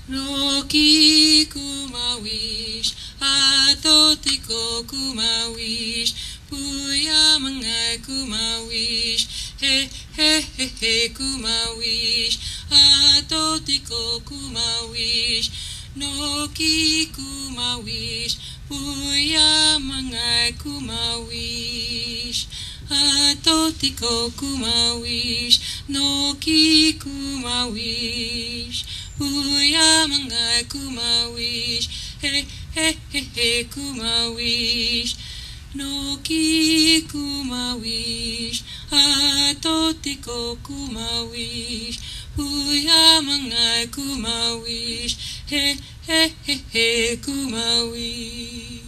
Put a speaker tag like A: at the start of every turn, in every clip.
A: no ki kumawish, atotiko kumawish, puya mangai kumawish, he he he he kumawish, atotiko kumawish, no ki kumawish, puya mangai kumawish, atotiko kumawish, no ki kumawish, puya mangai kumawish, he he he he kumawish, no ki kumawish, atotiko kumawish, puya mangai kumawish, he he he he kumawish.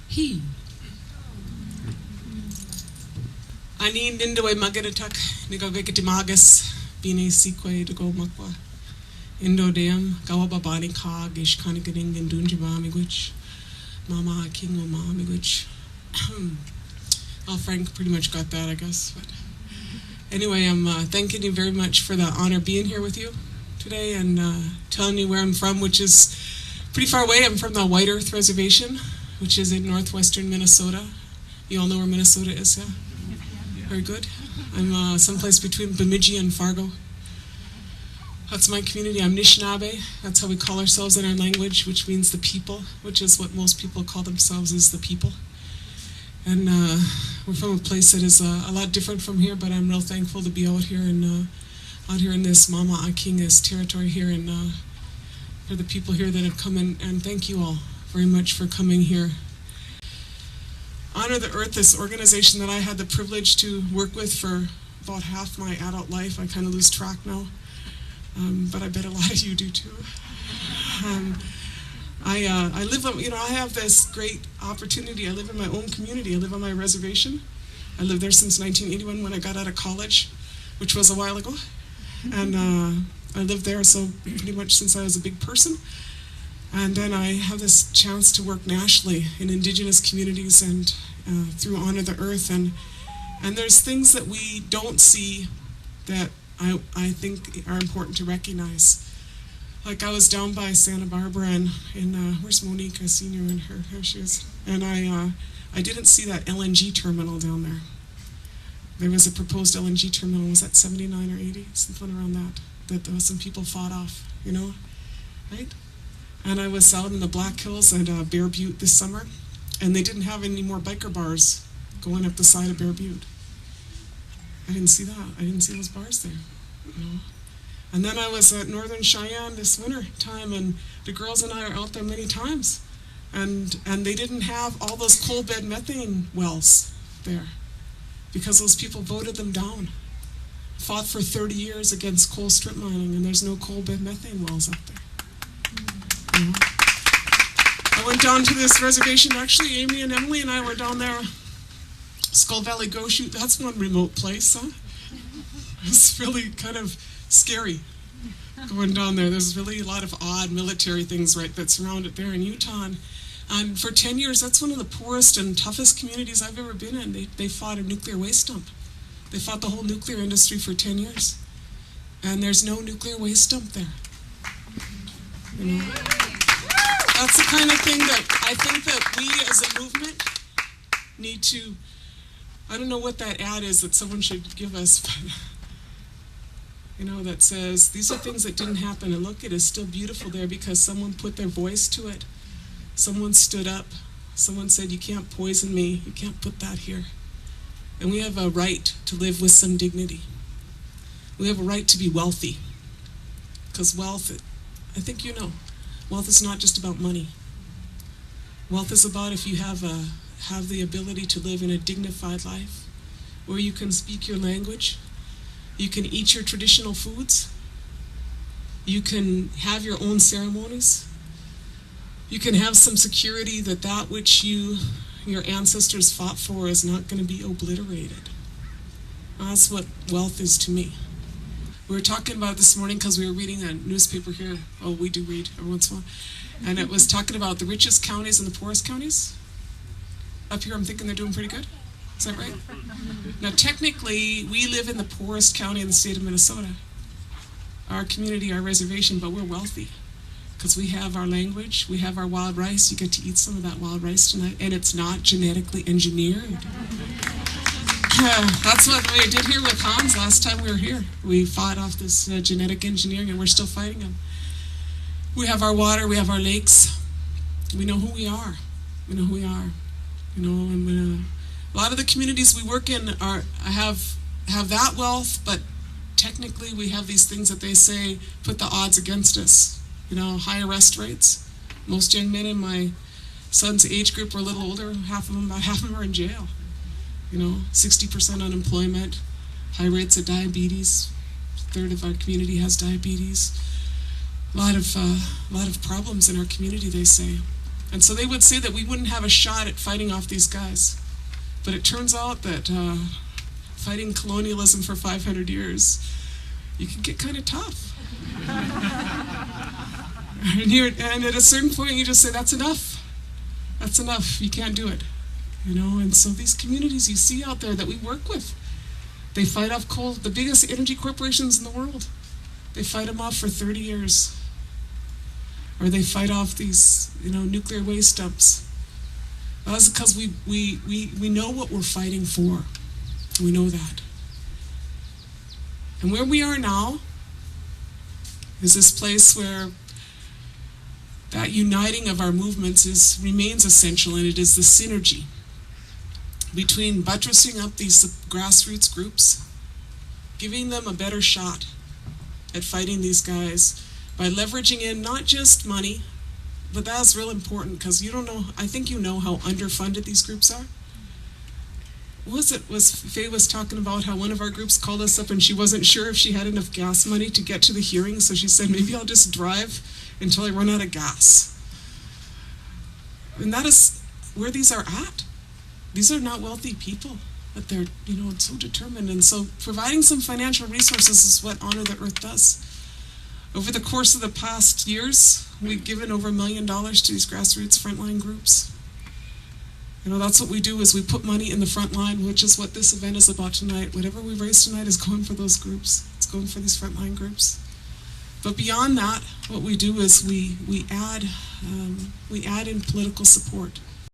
A: He.
B: Ani nindawe magaratak nigavekitimagas bine sikwe to go makwa. Indo dam gawababani kag ish kanikaning and dunjibami which Mama King o Mama which well, Frank pretty much got that, I guess. But anyway, I'm thanking you very much for the honor being here with you today and telling you where I'm from, which is pretty far away. I'm from the White Earth Reservation, which is in northwestern Minnesota. You all know where Minnesota is, yeah? Very good. I'm someplace between Bemidji and Fargo. That's my community. I'm Anishinaabe. That's how we call ourselves in our language, which means the people, which is what most people call themselves, is the people. And we're from a place that is a lot different from here, but I'm real thankful to be out here in this Mama Akinga's territory here, and for the people here that have come in, and thank you all very much for coming here. Honor the Earth, this organization that I had the privilege to work with for about half my adult life. I kind of lose track now, but I bet a lot of you do too. I live, I have this great opportunity. I live in my own community. I live on my reservation. I lived there since 1981 when I got out of college, which was a while ago. And I lived there so pretty much since I was a big person. And then I have this chance to work nationally in Indigenous communities and through Honor the Earth. And there's things that we don't see that I think are important to recognize. Like I was down by Santa Barbara and where's Monique? I seen her in her, there she is. And I didn't see that LNG terminal down there. There was a proposed LNG terminal, was that 79 or 80? Something around that there was some people fought off, right? And I was out in the Black Hills at Bear Butte this summer, and they didn't have any more biker bars going up the side of Bear Butte. I didn't see that. I didn't see those bars there, And then I was at Northern Cheyenne this winter time, and the girls and I are out there many times. And they didn't have all those coal bed methane wells there because those people voted them down. Fought for 30 years against coal strip mining, and there's no coal bed methane wells up there. I went down to this reservation, actually Amy and Emily and I were down there. Skull Valley Go Shoot, that's one remote place, huh? It's really kind of scary going down there. There's really a lot of odd military things right that surround it there in Utah. And for 10 years, that's one of the poorest and toughest communities I've ever been in. They fought a nuclear waste dump. They fought the whole nuclear industry for 10 years. And there's no nuclear waste dump there. That's the kind of thing that I think that we as a movement need to, I don't know what that ad is that someone should give us, but that says, these are things that didn't happen, and look, it is still beautiful there because someone put their voice to it. Someone stood up. Someone said, you can't poison me. You can't put that here. And we have a right to live with some dignity. We have a right to be wealthy. Because wealth, I think wealth is not just about money. Wealth is about if you have the ability to live in a dignified life, where you can speak your language, you can eat your traditional foods, you can have your own ceremonies, you can have some security that which your ancestors fought for is not going to be obliterated. That's what wealth is to me. We were talking about it this morning because we were reading a newspaper here. Oh, we do read every once in a while. And it was talking about the richest counties and the poorest counties. Up here, I'm thinking they're doing pretty good. Is that right? Now, technically, we live in the poorest county in the state of Minnesota. Our community, our reservation, but we're wealthy. because we have our language, we have our wild rice. You get to eat some of that wild rice tonight, and it's not genetically engineered. That's what we did here with Hans last time we were here. We fought off this genetic engineering, and we're still fighting them. We have our water, we have our lakes. We know who we are. We know who we are. You know, and a lot of the communities we work in have that wealth, but technically we have these things that they say put the odds against us. You know, high arrest rates. Most young men in my son's age group were a little older. About half of them are in jail. You know, 60% unemployment, high rates of diabetes. A third of our community has diabetes. A lot of problems in our community, they say. And so they would say that we wouldn't have a shot at fighting off these guys. But it turns out that fighting colonialism for 500 years, you can get kind of tough. And at a certain point, you just say, that's enough. That's enough. You can't do it. You know, and so these communities you see out there that we work with, they fight off coal, the biggest energy corporations in the world. They fight them off for 30 years. Or they fight off these, you know, nuclear waste dumps. That's because we know what we're fighting for. We know that. And where we are now is this place where that uniting of our movements remains essential, and it is the synergy between buttressing up these grassroots groups, giving them a better shot at fighting these guys by leveraging in not just money, but that's real important because you don't know, I think you know how underfunded these groups are. Faye was talking about how one of our groups called us up and she wasn't sure if she had enough gas money to get to the hearing, so she said, maybe I'll just drive until I run out of gas. And that is where these are at. These are not wealthy people, but they're, you know, so determined. And so providing some financial resources is what Honor the Earth does. Over the course of the past years, we've given over $1 million to these grassroots frontline groups. You know, that's what we do, is we put money in the front line, which is what this event is about tonight. Whatever we raise tonight is going for those groups. It's going for these frontline groups. But beyond that, what we do is we add in political support.